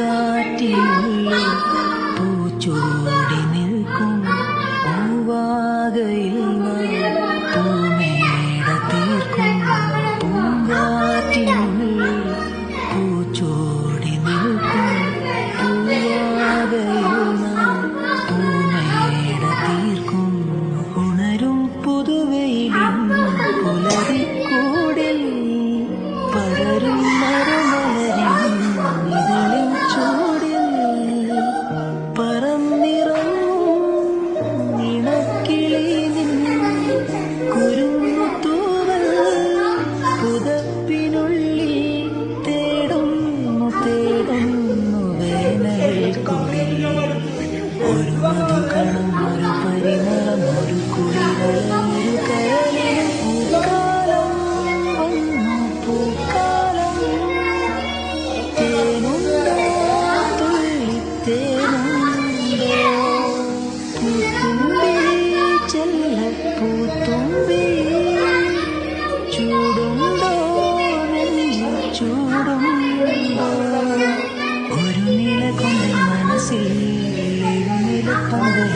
പൂങ്കാറ്റിനുള്ളിൽ പൂച്ചൂടി നിൽക്കും പൂവാകയിൽ പൂമേട തീർക്കും പൂങ്കാറ്റിനുള്ളിൽ പൂച്ചൂടി നിൽക്കും പൂവാകയിൽ പൂമേട തീർക്കും ഉണരും പുതുവെയിലും പുലരിക്കൂടിൽ പടരും മരമലരിൻ ഇതളിൻ ചൂടിൽ പറന്നിറങ്ങും ഇണക്കിളി നിൻ കുരുന്നുതൂവൽ പുതപ്പിനുള്ളിൽ തേടുന്നു വേനൽ കുടിൽ ഒരു മധുകണം ഒരു പരിമളം ഒരു കുളിരല ഒരു കരളിൽ പൂക്കാലം വന്നു പൂക്കാലം തേനുണ്ടോ തുള്ളിത്തേനുണ്ടോ പൂത്തുമ്പി ചെല്ലപ്പൂത്തുമ്പി ചൂടുണ്ടോ നെഞ്ചിൽ ചൂടുണ്ടോ ഒരു നില കൊണ്ട് മനസ്സിൽ എഴുന്നില പകൽ